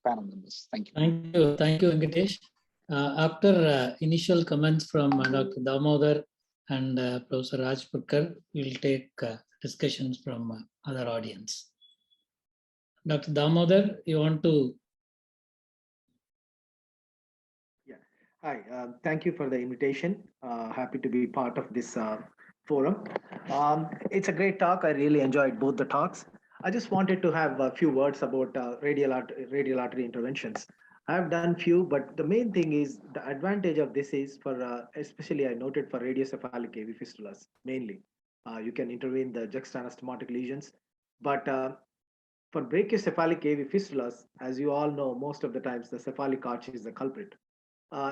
panel members. Thank you. Thank you, Venkatesh. After initial comments from Dr. Damodar and Professor Rajapurkar, we will take discussions from other audience. Dr. Damodar, you want to? Yeah. Hi. Thank you for the invitation. Happy to be part of this forum. It's a great talk. I really enjoyed both the talks. I just wanted to have a few words about radial artery interventions. I've done few, but the main thing is the advantage of this is for, especially I noted for radiocephalic AV fistulas, mainly. You can intervene the juxtaanastomotic lesions, but for brachiocephalic AV fistulas, as you all know, most of the times the cephalic arch is the culprit.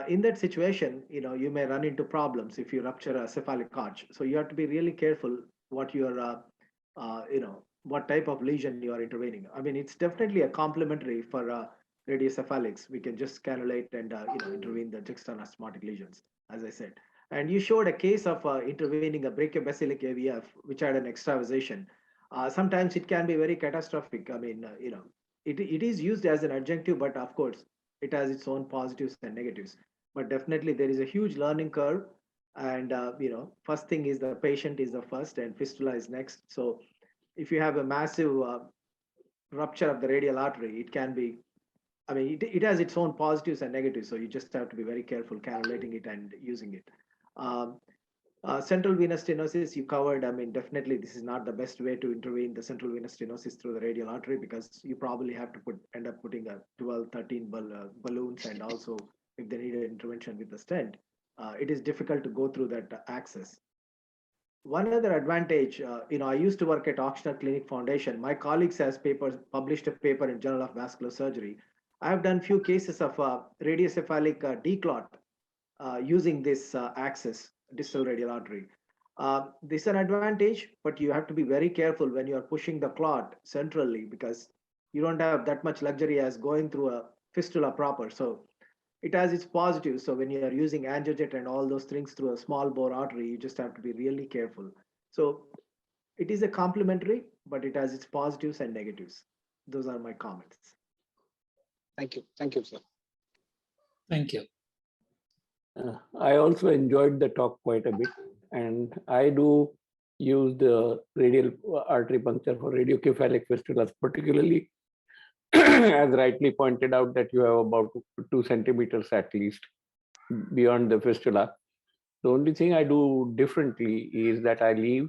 In that situation, you may run into problems if you rupture a cephalic arch. So you have to be really careful what your, what type of lesion you are intervening. I mean, it's definitely a complementary for radiocephalics. We can just cannulate and intervene the juxtaanastomotic lesions, as I said. And you showed a case of intervening a brachiobasilic AVF, which had an extravasation. Sometimes it can be very catastrophic. I mean, it is used as an adjunctive, but of course, it has its own positives and negatives. But definitely there is a huge learning curve. And, first thing is the patient is the first and fistula is next. So if you have a massive rupture of the radial artery, it can be, I mean, it has its own positives and negatives. So you just have to be very careful cannulating it and using it. Central venous stenosis you covered. I mean, definitely this is not the best way to intervene the central venous stenosis through the radial artery, because you probably have to end up putting a 12, 13 balloons, and also if they need an intervention with the stent, it is difficult to go through that access. One other advantage, I used to work at Oxner Clinic Foundation. My colleagues has published a paper in Journal of Vascular Surgery. I have done few cases of radiocephalic declot using this access, distal radial artery. This is an advantage, but you have to be very careful when you are pushing the clot centrally, because you don't have that much luxury as going through a fistula proper. So it has its positives. So when you are using angiojet and all those things through a small bore artery, you just have to be really careful. So it is a complementary, but it has its positives and negatives. Those are my comments. Thank you. Thank you, sir. Thank you. I also enjoyed the talk quite a bit, and I do use the radial artery puncture for radiocephalic fistulas, particularly as rightly pointed out that you have about 2 centimeters at least beyond the fistula. The only thing I do differently is that I leave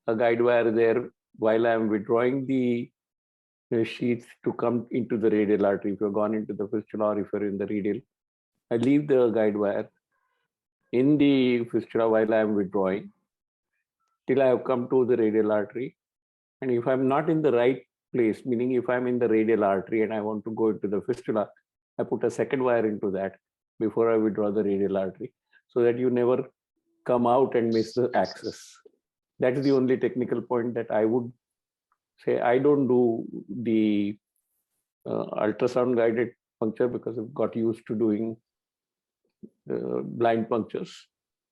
a guide wire there while I am withdrawing the sheaths to come into the radial artery. If you've gone into the fistula or if you're in the radial, I leave the guide wire in the fistula while I am withdrawing till I have come to the radial artery. And if I'm not in the right place, meaning if I'm in the radial artery and I want to go into the fistula, I put a second wire into that before I withdraw the radial artery, so that you never come out and miss the access. That's the only technical point that I would say. I don't do the ultrasound guided puncture because I've got used to doing blind punctures.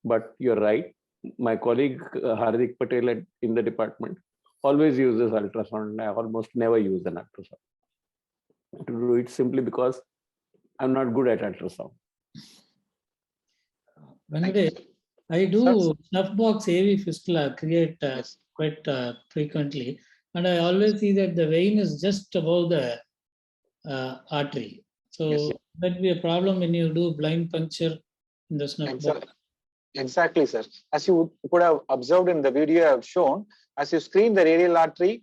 But you're right. My colleague Hardik Patel in the department always uses ultrasound, and I almost never use an ultrasound to do it, simply because I'm not good at ultrasound. Venkatesh, I do snuff box AV fistula create quite frequently, and I always see that the vein is just above the artery. So that be a problem when you do blind puncture in the snuff box. Exactly, sir. As you could have observed in the video I have shown, as you screen the radial artery,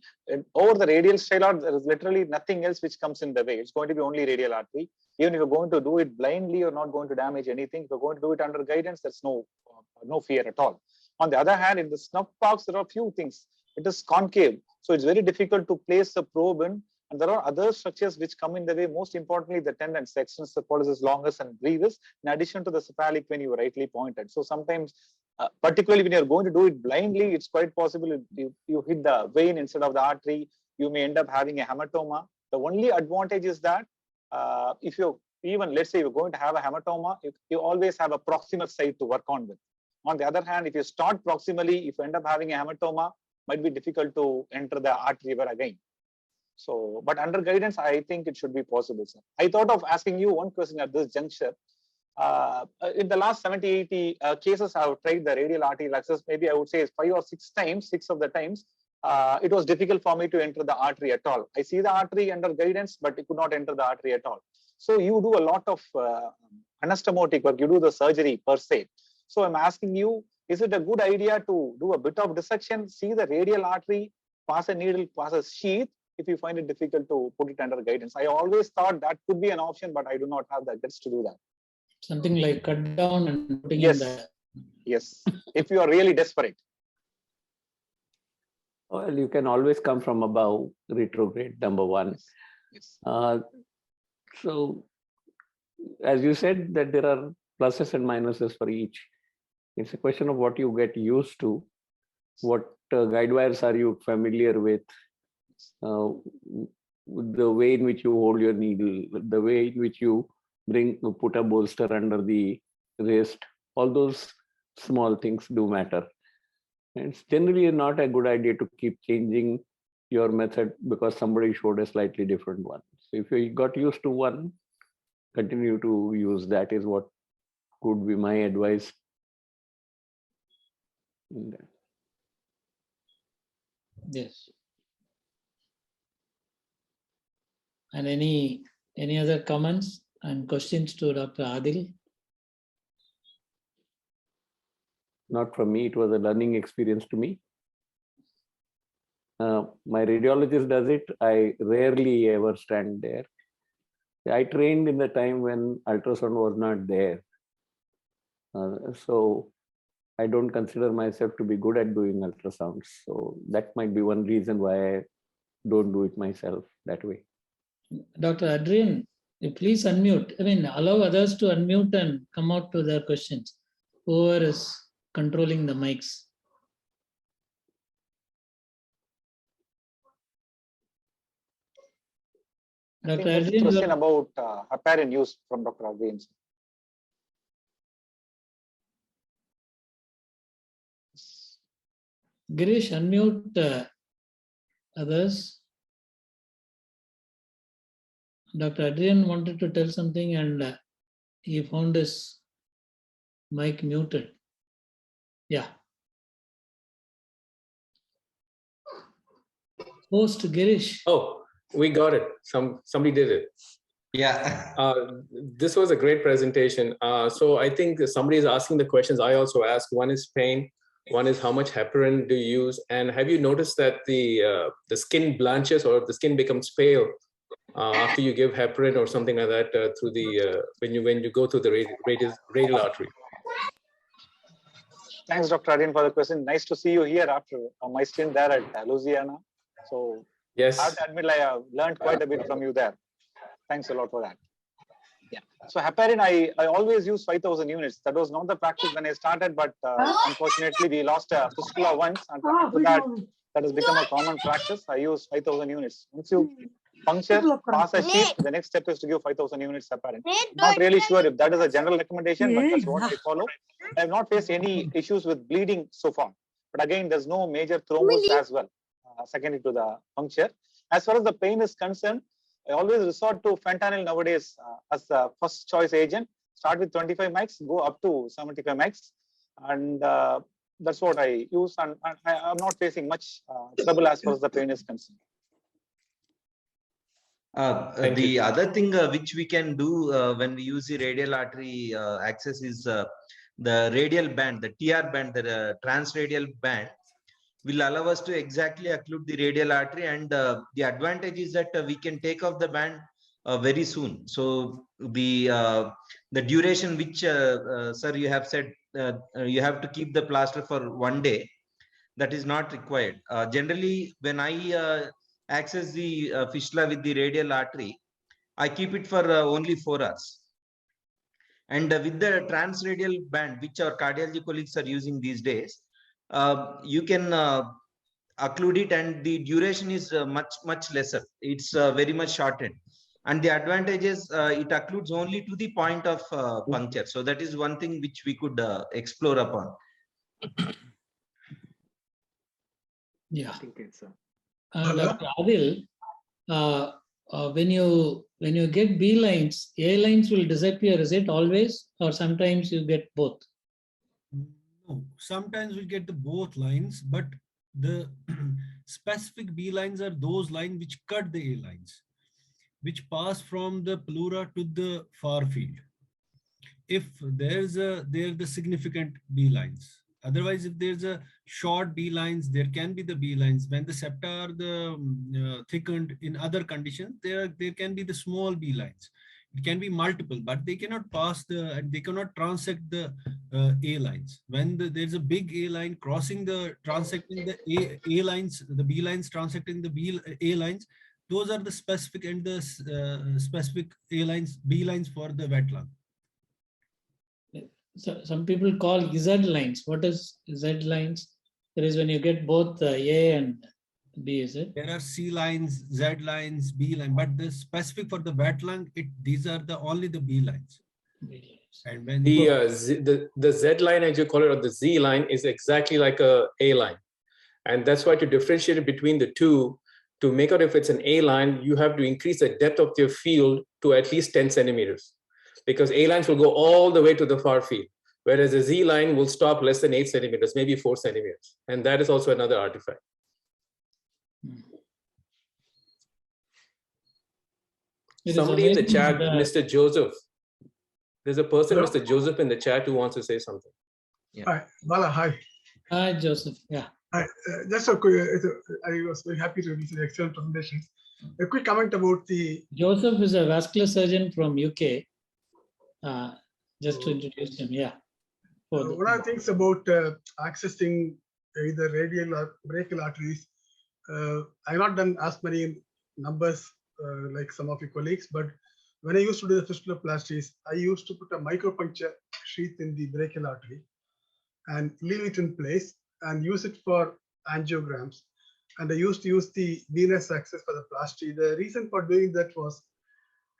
over the radial styloid, there is literally nothing else which comes in the way. It's going to be only radial artery. Even if you're going to do it blindly, you're not going to damage anything. If you're going to do it under guidance, there's no fear at all. On the other hand, in the snuff box, there are a few things. It is concave, so it's very difficult to place the probe in. And there are other structures which come in the way, most importantly, the tendons, the extensor pollicis longus and brevis, in addition to the cephalic vein you rightly pointed. So sometimes, particularly when you're going to do it blindly, it's quite possible you hit the vein instead of the artery. You may end up having a hematoma. The only advantage is that if you even, let's say you're going to have a hematoma, you always have a proximal site to work on with. On the other hand, if you start proximally, if you end up having a hematoma, might be difficult to enter the artery again. So, but under guidance, I think it should be possible, sir. I thought of asking you one question at this juncture. In the last 70, 80 cases, I have tried the radial arterial access. Maybe I would say 5 or 6 times, 6 of the times, it was difficult for me to enter the artery at all. I see the artery under guidance, but it could not enter the artery at all. So you do a lot of anastomotic work, you do the surgery per se. So I'm asking you, is it a good idea to do a bit of dissection, see the radial artery, pass a needle, pass a sheath, if you find it difficult to put it under guidance? I always thought that could be an option, but I do not have the guts to do that. Something like cut down and putting Yes. in the... Yes, if you are really desperate. Well, you can always come from above, retrograde, number one. Yes. So, as you said, that there are pluses and minuses for each. It's a question of what you get used to, what guide wires are you familiar with, the way in which you hold your needle, the way in which you put a bolster under the wrist. All those small things do matter. And it's generally not a good idea to keep changing your method because somebody showed a slightly different one. So if you got used to one, continue to use that is what could be my advice. Yes. And any other comments and questions to Dr. Aadhil? Not from me, it was a learning experience to me. My radiologist does it. I rarely ever stand there. I trained in the time when ultrasound was not there. So I don't consider myself to be good at doing ultrasounds. So that might be one reason why I don't do it myself that way. Dr. Adrian, please unmute. I mean, allow others to unmute and come out to their questions. Whoever is controlling the mics. Dr. Adrian, question about heparin use from Dr. Adrian. Girish, unmute others. Dr. Adrian wanted to tell something and he found his mic muted. Yeah. Host Girish. Oh, we got it. Somebody did it. Yeah. This was a great presentation. So I think somebody is asking the questions I also asked. One is pain. One is how much heparin do you use? And have you noticed that the skin blanches or the skin becomes pale after you give heparin or something like that through the when you go through the radial artery? Thanks, Dr. Adrian, for the question. Nice to see you here after my stint there at Louisiana. So yes, I have to admit, I have learned quite a bit from you there. Thanks a lot for that. Yeah. So heparin, I always use 5,000 units. That was not the practice when I started, but unfortunately we lost a fistula once, and after that has become a common practice. I use 5,000 units. Once you puncture, pass a sheath, the next step is to give 5,000 units heparin. Not really sure if that is a general recommendation, but that's what I follow. I have not faced any issues with bleeding so far. But again, there's no major thrombus as well, secondary to the puncture. As far as the pain is concerned, I always resort to fentanyl nowadays as the first choice agent. Start with 25 mics, go up to 75 mics. And that's what I use. And I'm not facing much trouble as far as the pain is concerned. The other thing which we can do when we use the radial artery access is the radial band, the TR band, the transradial band will allow us to exactly occlude the radial artery, and the advantage is that we can take off the band very soon. So the duration which sir you have said you have to keep the plaster for 1 day, that is not required. Generally, when I access the fistula with the radial artery, I keep it for only 4 hours. And with the transradial band, which our cardiology colleagues are using these days, you can occlude it, and the duration is much lesser. It's very much shortened, and the advantage is it occludes only to the point of puncture. So that is one thing which we could explore upon. Yeah. I think it's Dr. Aadhil, when you get B lines, A lines will disappear. Is it always, or sometimes you get both? No, sometimes we get the both lines, but the specific B lines are those lines which cut the A lines, which pass from the pleura to the far field. If there's the significant B lines. Otherwise, if there's a short B lines, there can be the B lines. When the septa are thickened in other conditions, there can be the small B lines. It can be multiple, but they cannot pass they cannot transect the A lines. When there's a big A line transecting the A lines, the B lines transecting the A lines, those are the specific and the specific A lines, B lines for the wet lung. So some people call Z lines. What is Z lines? There is when you get both A and B, is it? There are C lines, Z lines, B line, but the specific for the wet lung, these are only the B lines. B lines. And when The Z line, as you call it, or the Z line, is exactly like a line, and that's why to differentiate between the two, to make out if it's an A line, you have to increase the depth of your field to at least 10 centimeters. Because A lines will go all the way to the far field, whereas a Z line will stop less than 8 centimeters, maybe 4 centimeters. And that is also another artifact. Somebody in the chat, Mr. Joseph. There's a person, Hello? Mr. Joseph, in the chat who wants to say something. Yeah. Hi, Bala, hi. Hi, Joseph. Yeah. Hi. Just a quick, I was very happy to listen to excellent presentations. A quick comment about the... Joseph is a vascular surgeon from UK. Just to introduce him, yeah. One of the things about accessing either radial or brachial arteries, I've not done as many numbers like some of your colleagues, but when I used to do the fistuloplasties, I used to put a micropuncture sheath in the brachial artery and leave it in place and use it for angiograms. And I used to use the venous access for the plasty. The reason for doing that was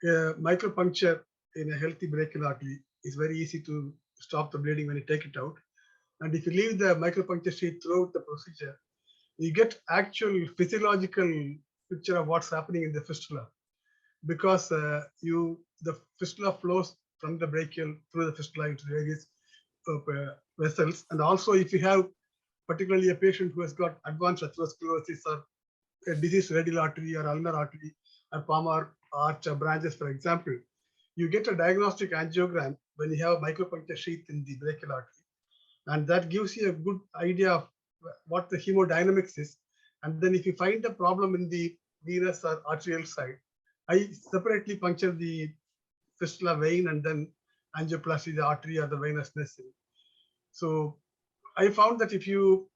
micropuncture in a healthy brachial artery is very easy to stop the bleeding when you take it out. And if you leave the micropuncture sheath throughout the procedure, you get actual physiological picture of what's happening in the fistula, because the fistula flows from the brachial through the fistula into various vessels. And also, if you have particularly a patient who has got advanced atherosclerosis or a diseased radial artery or ulnar artery or palmar arch or branches, for example, you get a diagnostic angiogram when you have a micropuncture sheath in the brachial artery. And that gives you a good idea of what the hemodynamics is. And then if you find a problem in the venous or arterial side, I separately puncture the fistula vein and then angioplasty the artery or the venous vessel. So I found that if you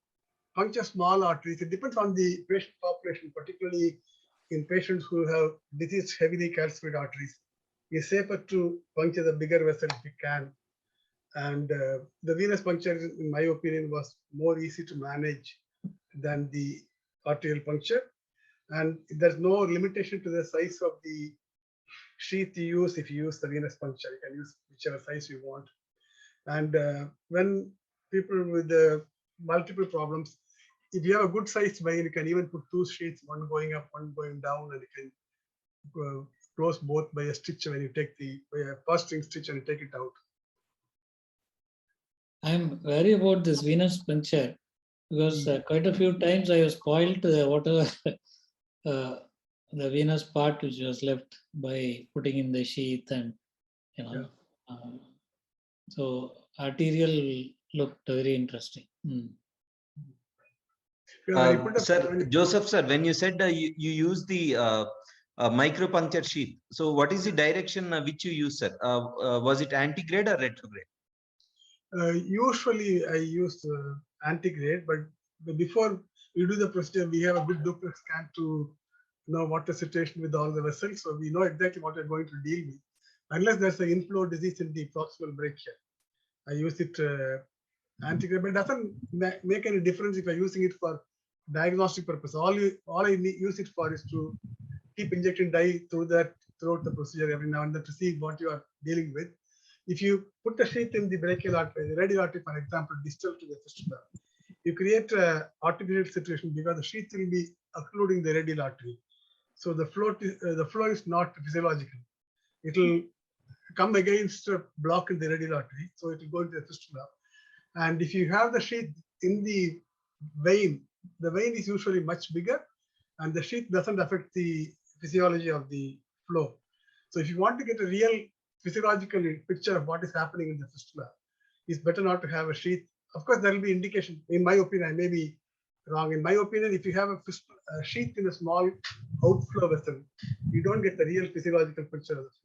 puncture small arteries, it depends on the patient population, particularly in patients who have diseased heavily calcified arteries. It's safer to puncture the bigger vessel if you can. And the venous puncture, in my opinion, was more easy to manage than the arterial puncture. And there's no limitation to the size of the sheath you use. If you use the venous puncture, you can use whichever size you want. And when people with multiple problems, if you have a good sized vein, you can even put two sheaths, one going up, one going down, and you can close both by a stitch when you take by a first string stitch and you take it out. I'm worried about this venous puncture because quite a few times I was spoiled whatever the venous part which was left by putting in the sheath, and so arterial looked very interesting. Sir, Joseph, sir, when you said you use the micropuncture sheath, so what is the direction which you use, sir? Was it antegrade or retrograde? Usually I use antegrade, but before we do the procedure, we have a good Doppler scan to know what the situation with all the vessels, so we know exactly what we're going to deal with. Unless there's an inflow disease in the proximal brachia, I use it antegrade, but it doesn't make any difference if I'm using it for diagnostic purpose. All I use it for is to keep injecting dye throughout the procedure every now and then to see what you are dealing with. If you put a sheath in the brachial artery, the radial artery, for example, distal to the fistula, you create an artificial situation because the sheath will be occluding the radial artery. So the flow is not physiological. It will come against a block in the radial artery, so it will go into the fistula. And if you have the sheath in the vein is usually much bigger, and the sheath doesn't affect the physiology of the flow. So if you want to get a real physiological picture of what is happening in the fistula, it's better not to have a sheath. Of course, there will be indication. In my opinion, I may be wrong. In my opinion, if you have a sheath in a small outflow vessel, you don't get the real physiological picture of the flow.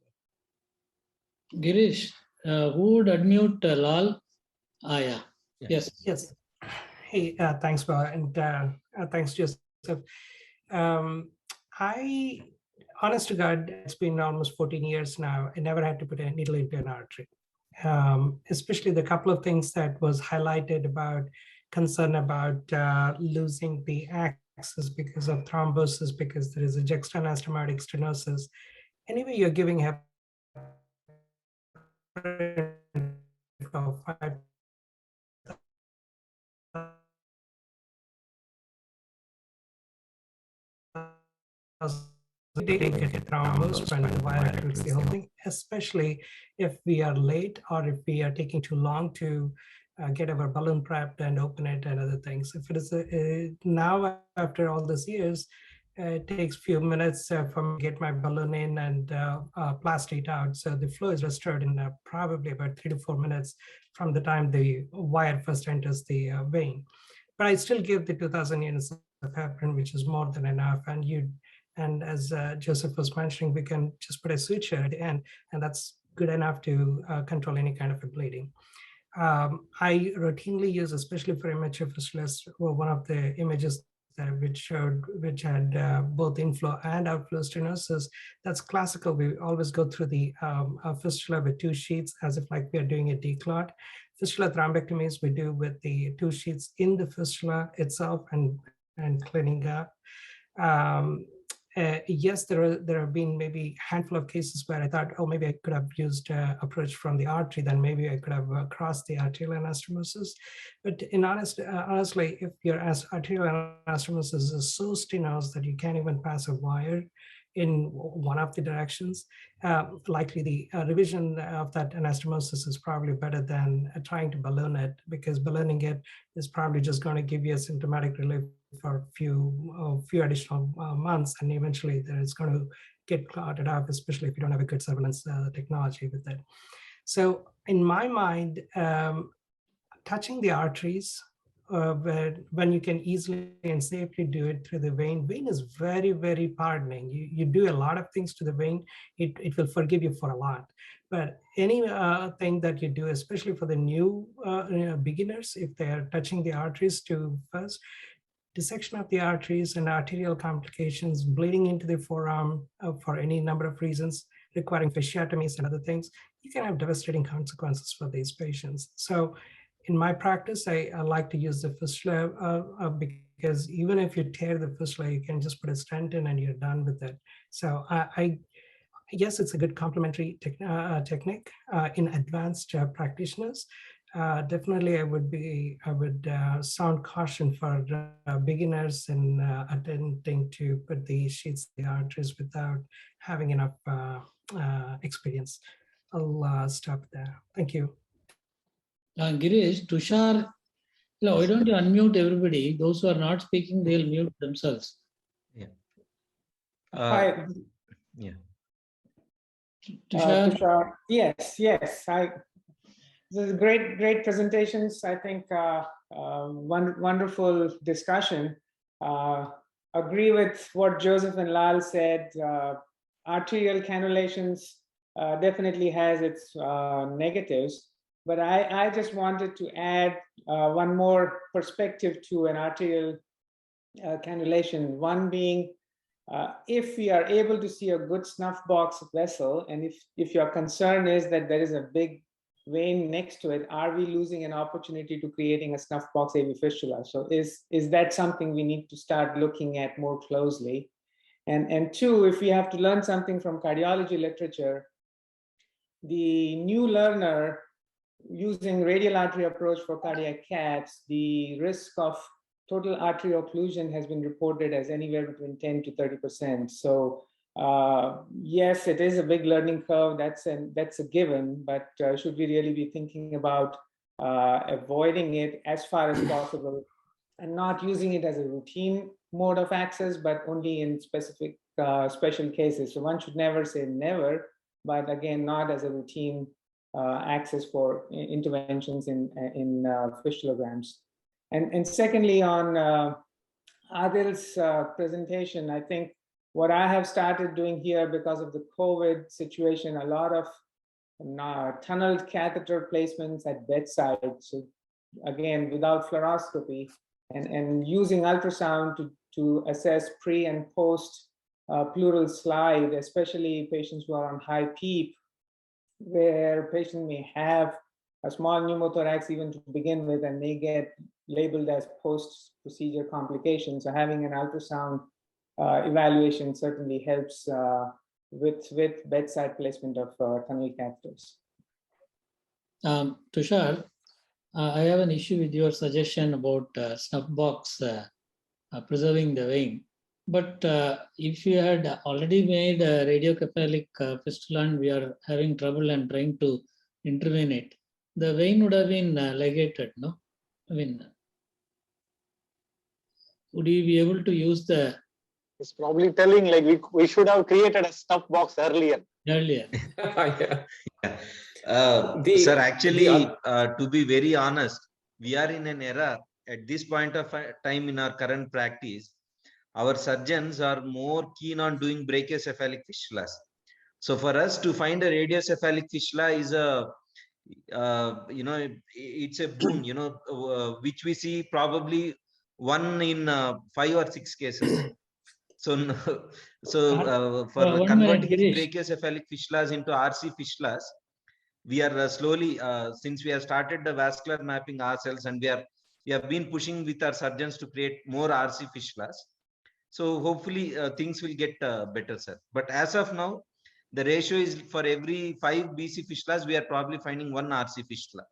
Girish, who would unmute Lal? Yeah. Yes. Yes. Hey, thanks, Bob, and thanks, Joseph. I, honest to God, it's been almost 14 years now. I never had to put a needle into an artery. Especially the couple of things that was highlighted about concern about losing the axis because of thrombosis, because there is a juxtaanastomotic stenosis. Anyway, you're giving of 5,000 thrombus when the wire affects the whole thing, especially if we are late or if we are taking too long to get our balloon prepped and open it and other things. If it is now after all these years, it takes a few minutes for me to get my balloon in and plaster it out. So the flow is restored in probably about 3 to 4 minutes from the time the wire first enters the vein. But I still give the 2,000 units of heparin, which is more than enough. And as Joseph was mentioning, we can just put a suture at the end, and that's good enough to control any kind of a bleeding. I routinely use, especially for immature fistulas, one of the images which had both inflow and outflow stenosis. That's classical. We always go through the fistula with 2 sheets as if like we are doing a declot. Fistula thrombectomies we do with the 2 sheets in the fistula itself and cleaning up. Yes, there have been maybe a handful of cases where I thought, oh, maybe I could have used approach from the artery, then maybe I could have crossed the arterial anastomosis. But honestly, if your arterial anastomosis is so stenosed that you can't even pass a wire in one of the directions, likely the revision of that anastomosis is probably better than trying to balloon it, because ballooning it is probably just going to give you a symptomatic relief for a few additional months, and eventually there is going to get clotted up, especially if you don't have a good surveillance technology with it. So in my mind, touching the arteries, when you can easily and safely do it through the vein is very, very pardoning. You do a lot of things to the vein, it will forgive you for a lot. But any thing that you do, especially for the new beginners, if they are touching the arteries to first, dissection of the arteries and arterial complications, bleeding into the forearm for any number of reasons, requiring fasciotomies and other things, you can have devastating consequences for these patients. So in my practice, I like to use the fistula because even if you tear the fistula, you can just put a stent in and you're done with it. So yes, it's a good complementary technique in advanced practitioners. Definitely, I would sound caution for beginners in attempting to put the sheets in the arteries without having enough experience. I'll stop there. Thank you. Girish, Tushar, why don't you unmute everybody? Those who are not speaking, they'll mute themselves. Yeah. Hi. Yeah. Tushar? Yes. This is great presentations. I think wonderful discussion. Agree with what Joseph and Lal said. Arterial cannulations definitely has its negatives, but I just wanted to add one more perspective to an arterial cannulation. One being, if we are able to see a good snuff box vessel, and if your concern is that there is a big vein next to it, are we losing an opportunity to creating a snuff box AV fistula? So is that something we need to start looking at more closely? And two, if we have to learn something from cardiology literature, the new learner using radial artery approach for cardiac caths, the risk of total artery occlusion has been reported as anywhere between 10 to 30%. So yes, it is a big learning curve. That's a given. But should we really be thinking about avoiding it as far as possible and not using it as a routine mode of access, but only in specific special cases? So one should never say never, but again, not as a routine access for interventions in fistulograms. And secondly, on Aadhil's presentation, I think what I have started doing here because of the COVID situation, a lot of tunneled catheter placements at bedside. So again, without fluoroscopy, and using ultrasound to assess pre and post pleural slide, especially patients who are on high PEEP, where patient may have a small pneumothorax even to begin with and may get labeled as post-procedure complications. So having an ultrasound evaluation certainly helps with bedside placement of tunnel catheters. Tushar, I have an issue with your suggestion about snuff box preserving the vein. But if you had already made a radiocephalic fistula and we are having trouble and trying to intervene it, the vein would have been ligated, no? I mean, would you be able to use the... It's probably telling like we should have created a snuff box earlier. Earlier. Sir, actually, to be very honest, we are in an era at this point of time in our current practice. Our surgeons are more keen on doing brachiocephalic fistulas. So for us to find a radiocephalic fistula is a, it's a boon, which we see probably 1 in 5 or 6 cases. So for converting these brachiocephalic fistulas into RC fistulas, we are slowly, since we have started the vascular mapping ourselves, and we have been pushing with our surgeons to create more RC fistulas. So hopefully things will get better, sir. But as of now, the ratio is for every 5 BC fistulas, we are probably finding 1 RC fistula.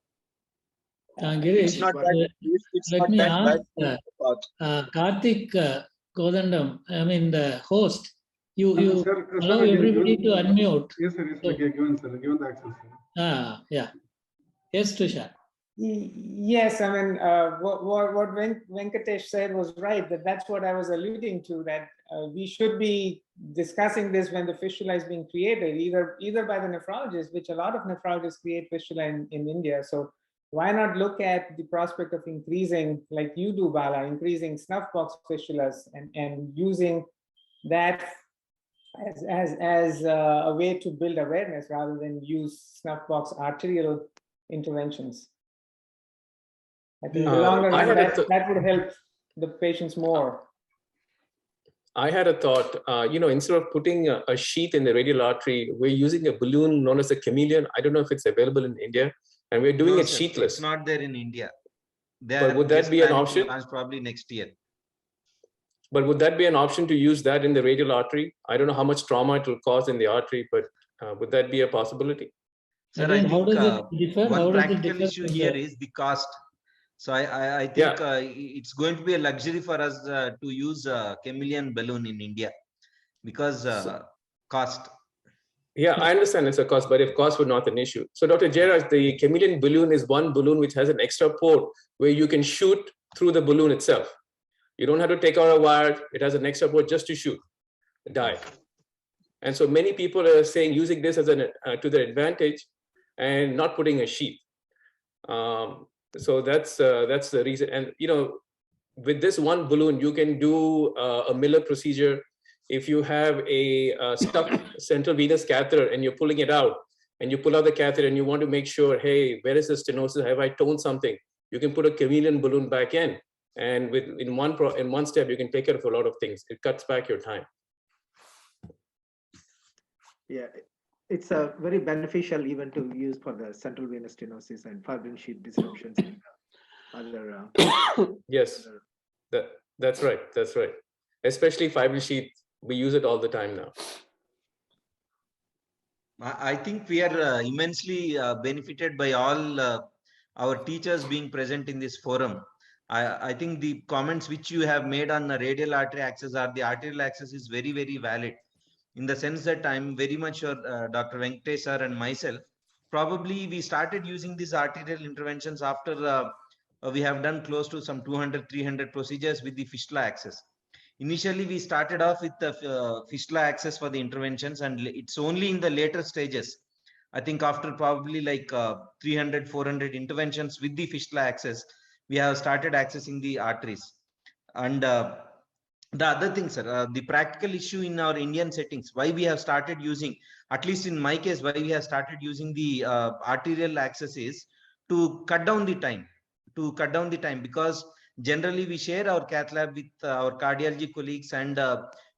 Girish, let me ask Karthik Kodandam, I mean the host, you sir, allow everybody to unmute. Yes, sir. Yes, sir. Given the access. Sir. Yeah. Yes, Tushar. Yes, I mean, what Venkatesh said was right. That's what I was alluding to, that we should be discussing this when the fistula is being created, either by the nephrologist, which a lot of nephrologists create fistula in India. So why not look at the prospect of increasing, like you do, Bala, increasing snuff box fistulas and using that as a way to build awareness rather than use snuff box arterial interventions. I think the longer run, that would help the patients more. I had a thought, instead of putting a sheath in the radial artery, we're using a balloon known as a chameleon. I don't know if it's available in India, and we're doing it sheathless. It's not there in India. But would that be an option? Probably next year. But would that be an option to use that in the radial artery? I don't know how much trauma it will cause in the artery, but would that be a possibility? Sir, I think one practical issue here is the cost. So I think it's going to be a luxury for us to use a chameleon balloon in India because cost. Yeah, I understand it's a cost, but if cost were not an issue. So Dr. Jairaj, the chameleon balloon is one balloon which has an extra port where you can shoot through the balloon itself. You don't have to take out a wire. It has an extra port just to shoot, die. And so many people are saying using this as to their advantage and not putting a sheath. So that's the reason. And with this one balloon, you can do a Miller procedure. If you have a stuck central venous catheter and you're pulling it out, and you pull out the catheter and you want to make sure, hey, where is the stenosis? Have I torn something? You can put a chameleon balloon back in, and in one step, you can take care of a lot of things. It cuts back your time. Yeah, it's very beneficial even to use for the central venous stenosis and fibrin sheath disruptions and other. Yes, that's right. That's right. Especially fibrin sheath, we use it all the time now. I think we are immensely benefited by all our teachers being present in this forum. I think the comments which you have made on the radial artery access or the arterial access is very, very valid, in the sense that I'm very much sure Dr. Venkatesh sir and myself, probably we started using these arterial interventions after we have done close to some 200, 300 procedures with the fistula access. Initially, we started off with the fistula access for the interventions, and it's only in the later stages, I think after probably like 300, 400 interventions with the fistula access, we have started accessing the arteries. And the other thing, sir, the practical issue in our Indian settings, why we have started using, at least in my case, why we have started using the arterial access is to cut down the time, because generally we share our cath lab with our cardiology colleagues, and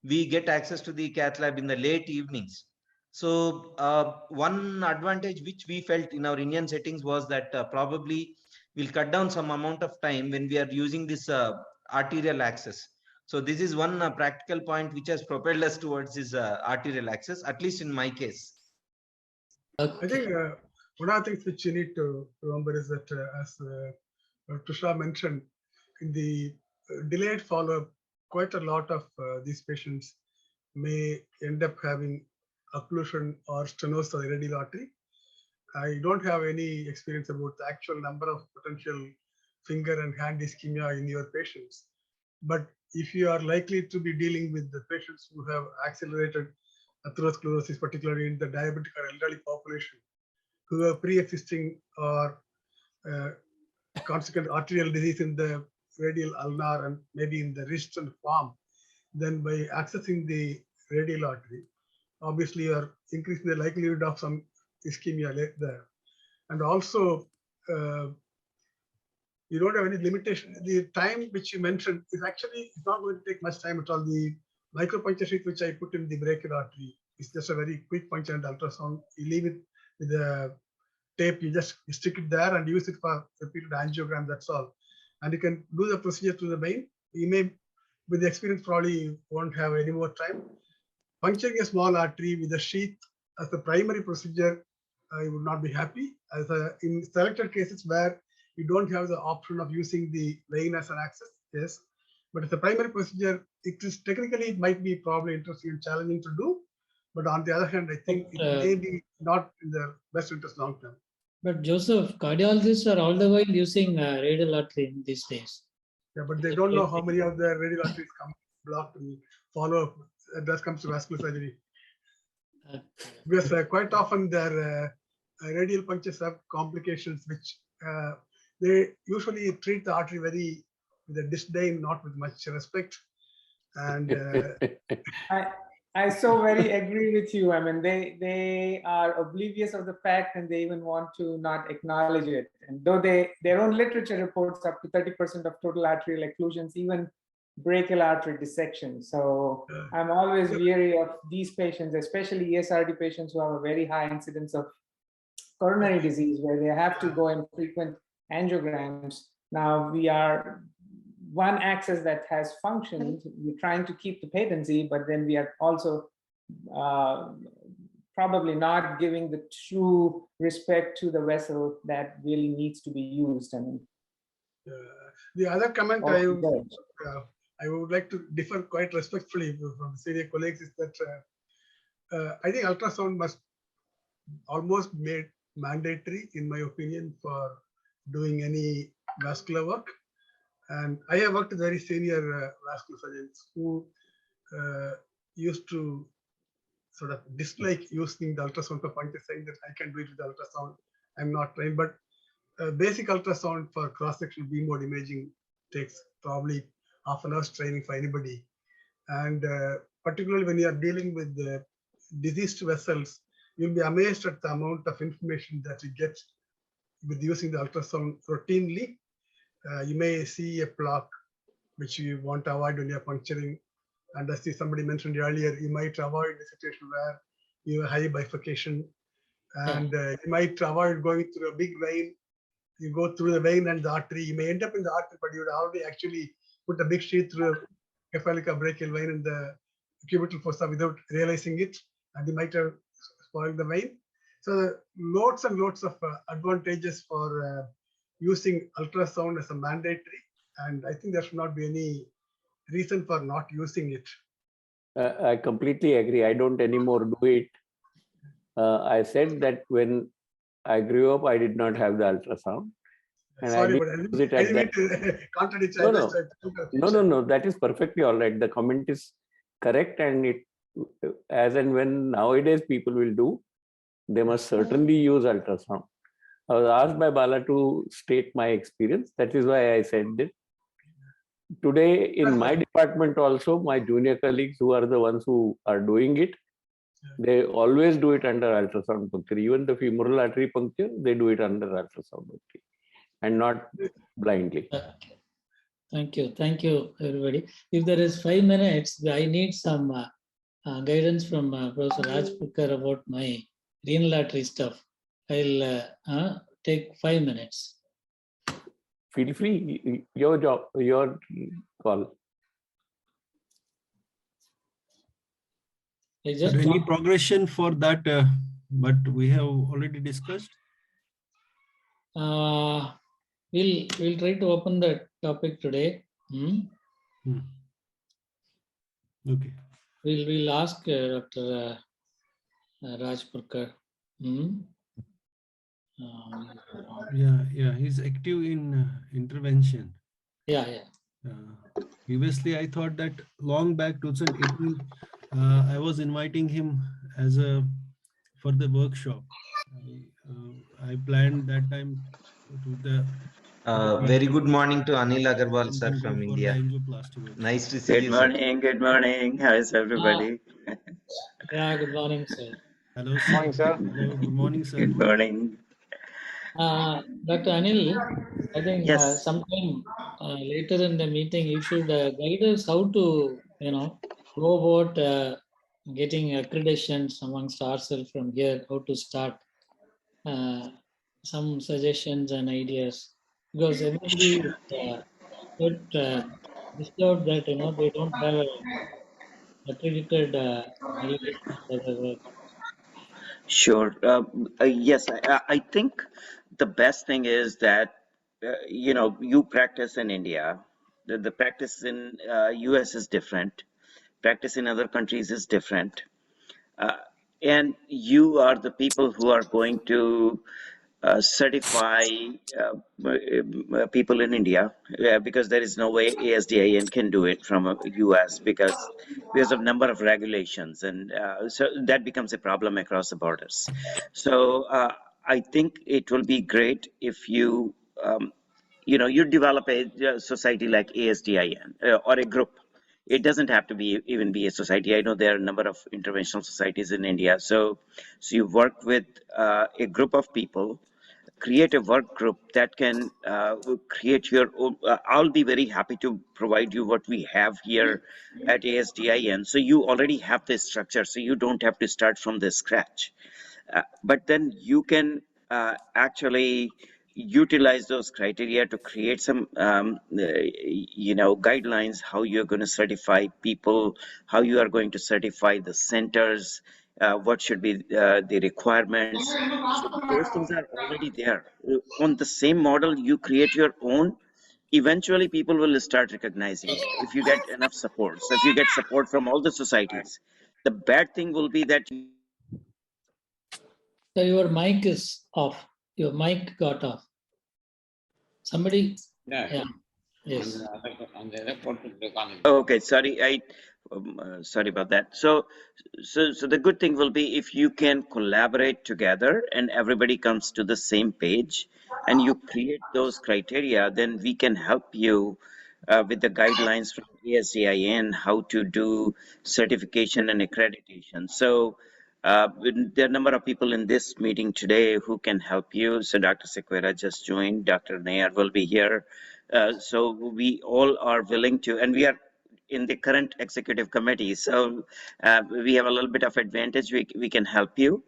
we get access to the cath lab in the late evenings. So one advantage which we felt in our Indian settings was that probably we'll cut down some amount of time when we are using this arterial access. So this is one practical point which has propelled us towards this arterial access, at least in my case. I think one of the things which you need to remember is that, as Tushar mentioned, in the delayed follow-up, quite a lot of these patients may end up having occlusion or stenosis of the radial artery. I don't have any experience about the actual number of potential finger and hand ischemia in your patients. But if you are likely to be dealing with the patients who have accelerated atherosclerosis, particularly in the diabetic or elderly population, who have pre-existing or consequent arterial disease in the radial ulnar and maybe in the wrist and palm, then by accessing the radial artery, obviously you are increasing the likelihood of some ischemia there. And also, you don't have any limitation. The time which you mentioned is actually not going to take much time at all. The micropuncture sheet which I put in the brachial artery is just a very quick puncture and ultrasound. You leave it with a tape, you just stick it there and use it for repeated angiogram, that's all. And you can do the procedure to the vein. You may, with the experience, probably won't have any more time. Puncturing a small artery with a sheath as the primary procedure, I would not be happy. In selected cases where you don't have the option of using the vein as an access, yes. But as a primary procedure, it is technically, it might be probably interesting and challenging to do. But on the other hand, I think it may be not in the best interest long term. But Joseph, cardiologists are all the while using radial artery these days. Yeah, but they don't know how many of the radial arteries come blocked and follow up. That comes to vascular surgery. Because quite often their radial punctures have complications which they usually treat the artery very with a disdain, not with much respect. And I so very agree with you. I mean, they are oblivious of the fact, and they even want to not acknowledge it. And though their own literature reports up to 30% of total arterial occlusions, even brachial artery dissection. So I'm always weary of these patients, especially ESRD patients who have a very high incidence of coronary disease, where they have to go in frequent angiograms. Now we are one axis that has functioned. We're trying to keep the patency, but then we are also probably not giving the true respect to the vessel that really needs to be used. I mean, the other comment I would like to differ quite respectfully from senior colleagues is that I think ultrasound must almost made mandatory, in my opinion, for doing any vascular work. And I have worked with very senior vascular surgeons who used to sort of dislike using the ultrasound for puncture, saying that I can do it with ultrasound. I'm not trained, but basic ultrasound for cross-sectional beam mode imaging takes probably half an hour's training for anybody. And particularly when you are dealing with the diseased vessels, you'll be amazed at the amount of information that you get with using the ultrasound routinely. You may see a plaque which you want to avoid when you're puncturing. And as somebody mentioned earlier, you might avoid a situation where you have high bifurcation. And you might avoid going through a big vein. You go through the vein and the artery. You may end up in the artery, but you would already actually put a big sheath through a cephalic or brachial vein in the cubital fossa without realizing it. And you might have spoiled the vein. So loads and loads of advantages for using ultrasound as a mandatory. and I think there should not be any reason for not using it. I completely agree. I don't anymore do it. I said that when I grew up, I did not have the ultrasound. And Sorry, I but didn't use it I at didn't that. mean to contradict. No. That is perfectly all right. The comment is correct, and it, as and when nowadays people will do, they must certainly use ultrasound. I was asked by Bala to state my experience. That is why I said that. Today, in my department also, my junior colleagues who are the ones who are doing it, they always do it under ultrasound puncture. Even the femoral artery puncture, they do it under ultrasound only, and not blindly. Thank you, everybody. If there is 5 minutes, I need some guidance from Professor Rajapurkar about my renal artery stuff. I'll take 5 minutes. Feel free, your job, your call. Any progression for that, but we have already discussed? We'll try to open the topic today. Okay. We'll ask Dr. Rajapurkar. Yeah, he's active in intervention. Yeah. Previously, I thought that long back 2018, I was inviting him as for the workshop. I planned that time to the. Very good morning to Anil Agharwal sir from India. Nice to see you. Good morning. How is everybody? Yeah, good morning, sir. Hello, sir. Morning, sir. Hello, good morning, sir. Good morning. Dr. Anil, I think sometime later in the meeting, you should guide us how to, go about getting accreditations amongst ourselves from here, how to start. Some suggestions and ideas, because everybody disturbed that they don't have a accredited validation. Sure. Yes, I think the best thing is that you practice in India. The practice in US is different. Practice in other countries is different. And you are the people who are going to certify people in India, because there is no way ASDIN can do it from US because of number of regulations, and so that becomes a problem across the borders. So I think it will be great if you you develop a society like ASDIN or a group. It doesn't have to even be a society. I know there are a number of interventional societies in India. So you work with a group of people, create a work group that can create your own. I'll be very happy to provide you what we have here at ASDIN. So you already have this structure, so you don't have to start from the scratch. But then you can actually utilize those criteria to create some guidelines, how you're going to certify people, how you are going to certify the centers, what should be the requirements. So those things are already there. On the same model, you create your own. Eventually people will start recognizing you if you get enough support. So if you get support from all the societies, the bad thing will be that So your mic is off. Your mic got off. Somebody. Yeah. Yes. Okay, sorry. Sorry about that. So the good thing will be if you can collaborate together and everybody comes to the same page and you create those criteria, then we can help you with the guidelines from ASDIN, how to do certification and accreditation. So there are a number of people in this meeting today who can help you. So Dr. Sequeira just joined. Dr. Nair will be here. So we all are willing to, and we are in the current executive committee. So we have a little bit of advantage. We can help you.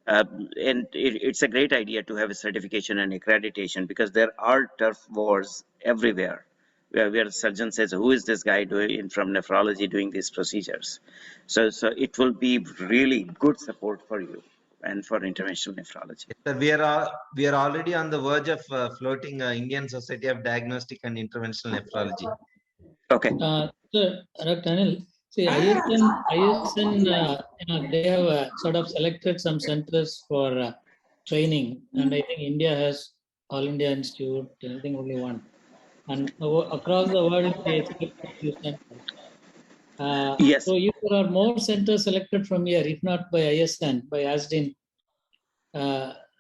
And it's a great idea to have a certification and accreditation because there are turf wars everywhere. Where the surgeon says, who is this guy doing from nephrology doing these procedures? So it will be really good support for you. and for interventional nephrology. Sir, we are already on the verge of floating Indian Society of Diagnostic and Interventional Nephrology. Okay. So, Dr. Anil, see, ISN they have sort of selected some centers for training, and I think India has All India Institute, I think only one. And across the world, they selected few centers. Yes. So if there are more centers selected from here, if not by ISN, by ASDIN,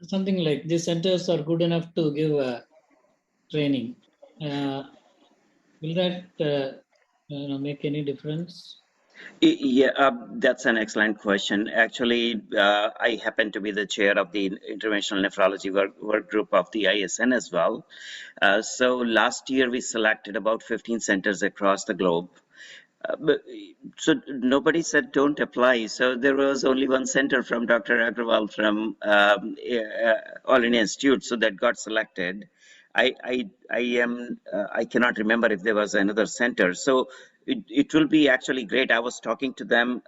something like these centers are good enough to give training. Will that make any difference? Yeah, that's an excellent question. Actually, I happen to be the chair of the Interventional Nephrology work group of the ISN as well. So last year we selected about 15 centers across the globe. So nobody said don't apply. So there was only one center from Dr. Agharwal from All India Institute, so that got selected. I cannot remember if there was another center. So it will be actually great. I was talking to them,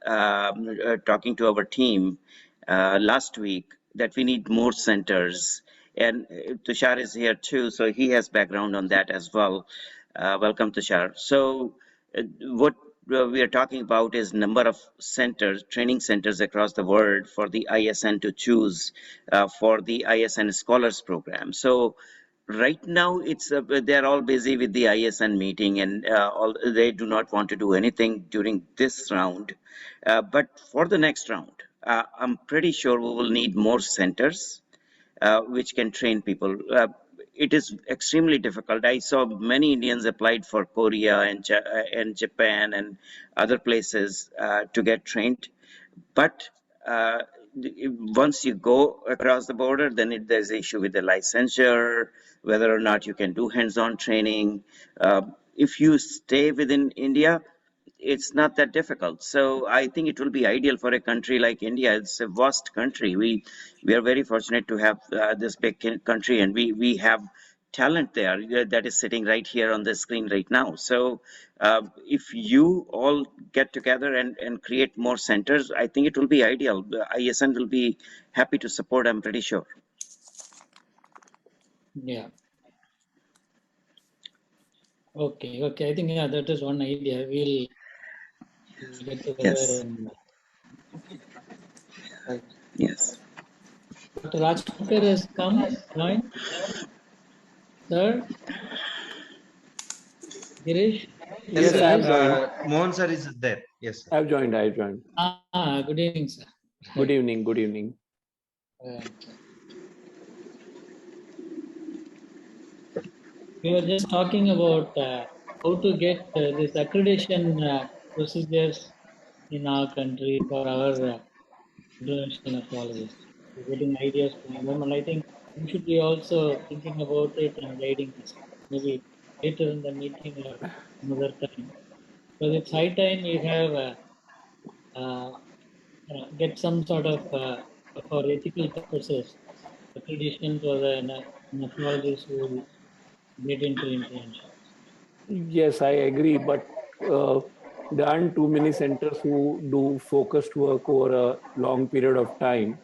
talking to our team last week that we need more centers. And Tushar is here too, so he has background on that as well. Welcome, Tushar. So what we are talking about is number of centers, training centers across the world for the ISN to choose for the ISN Scholars Program. So right now, they're all busy with the ISN meeting, and they do not want to do anything during this round. But for the next round, I'm pretty sure we will need more centers which can train people. It is extremely difficult. I saw many Indians applied for Korea and Japan and other places to get trained. But once you go across the border, then there's an issue with the licensure, whether or not you can do hands-on training. If you stay within India, it's not that difficult. So I think it will be ideal for a country like India. It's a vast country. We are very fortunate to have this big country, and we have talent there that is sitting right here on the screen right now. So if you all get together and create more centers, I think it will be ideal. ISN will be happy to support, I'm pretty sure. Yeah. Okay. I think that is one idea. We'll get together. Yes. And Yes. Dr. Rajapurkar has come, joined. Sir? Girish? Yes, Yes, I have joined. Mohan sir is there. Yes, sir. I've joined. Good evening, sir. Good evening. Good evening. We were just talking about how to get this accreditation procedures in our country for our interventional nephrologists. We're getting ideas from them, and I think we should be also thinking about it and guiding us, maybe later in the meeting or another time. Because it's high time we have get some sort of for ethical purposes accreditation for the nephrologists who will get into intervention. Yes, I agree, but there aren't too many centers who do focused work over a long period of time.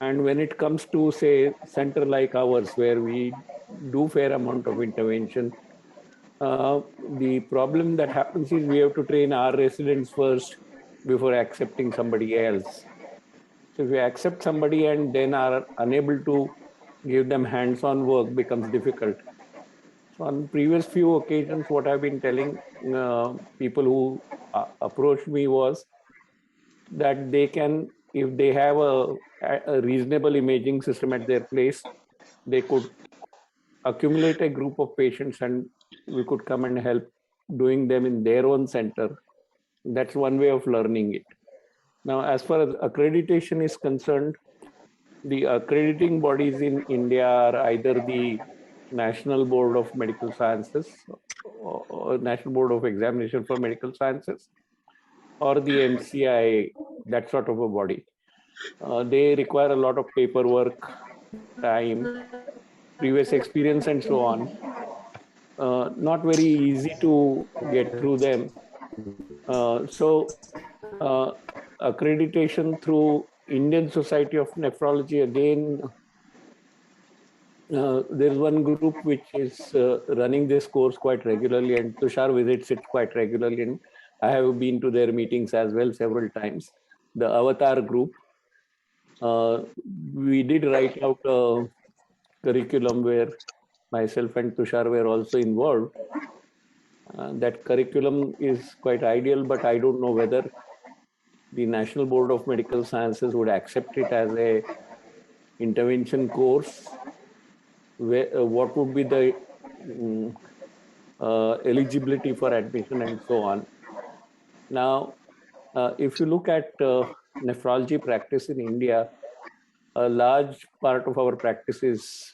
And when it comes to, say, center like ours, where we do fair amount of intervention, the problem that happens is we have to train our residents first before accepting somebody else. So if we accept somebody and then are unable to give them hands-on work, becomes difficult. So on previous few occasions, what I've been telling people who approached me was that they can, if they have a reasonable imaging system at their place, they could accumulate a group of patients and we could come and help doing them in their own center. That's one way of learning it. Now, as far as accreditation is concerned, the accrediting bodies in India are either the National Board of Medical Sciences or National Board of Examination for Medical Sciences or the MCI, that sort of a body. They require a lot of paperwork, time, previous experience, and so on. Not very easy to get through them. So accreditation through Indian Society of Nephrology, again, there's one group which is running this course quite regularly, and Tushar visits it quite regularly, and I have been to their meetings as well several times. The Avatar group. We did write out a curriculum where myself and Tushar were also involved. That curriculum is quite ideal, but I don't know whether the National Board of Medical Sciences would accept it as a intervention course. What would be the eligibility for admission and so on. Now, if you look at nephrology practice in India, a large part of our practice is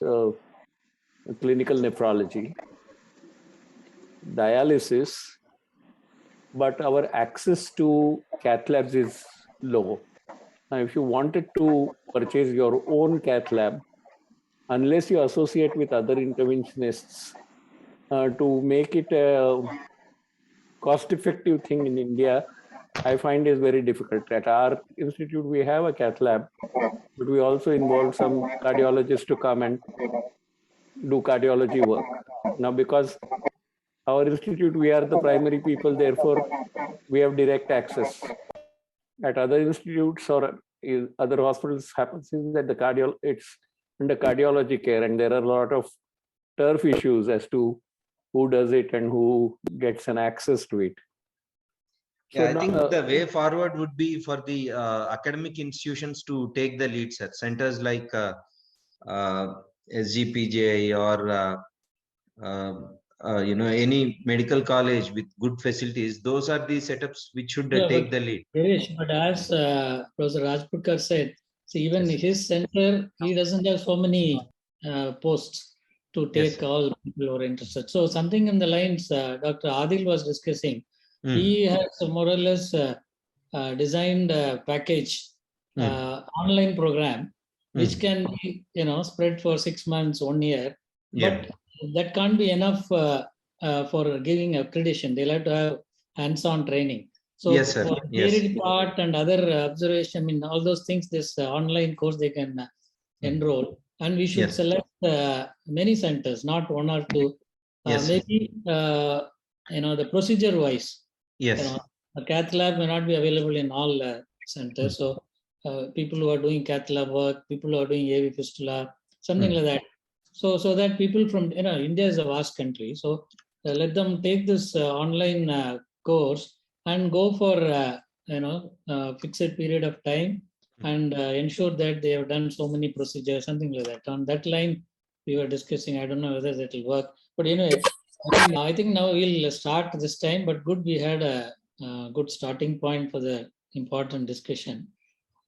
clinical nephrology, dialysis, but our access to cath labs is low. Now, if you wanted to purchase your own cath lab, unless you associate with other interventionists, to make it a cost-effective thing in India, I find is very difficult. At our institute, we have a cath lab, but we also involve some cardiologists to come and do cardiology work. Now, because our institute, we are the primary people, therefore, we have direct access. At other institutes or other hospitals, happens is that it's under cardiology care, and there are a lot of turf issues as to who does it and who gets an access to it. Yeah, so I think the way forward would be for the academic institutions to take the lead, sir. Centers like SGPJ or any medical college with good facilities. Those are the setups which should take the lead. But as Professor Rajapurkar said, see, even his center, he doesn't have so many posts to take all people who are interested. So something in the lines Dr. Aadhil was discussing, he has more or less designed a package, online program, which can be, spread for 6 months, 1 year. But that can't be enough for giving accreditation. They'll have to have hands-on training. So for theory part and other observation, I mean, all those things, this online course they can enroll. And we should select many centers, not 1 or 2. Maybe, the procedure-wise, a cath lab may not be available in all centers. So people who are doing cath lab work, people who are doing AV fistula, something like that. So that people from, India is a vast country. So let them take this online course and go for, fixed period of time and ensure that they have done so many procedures, something like that. On that line, we were discussing, I don't know whether that will work. But anyway, I think now we'll start this time, but good, we had a good starting point for the important discussion.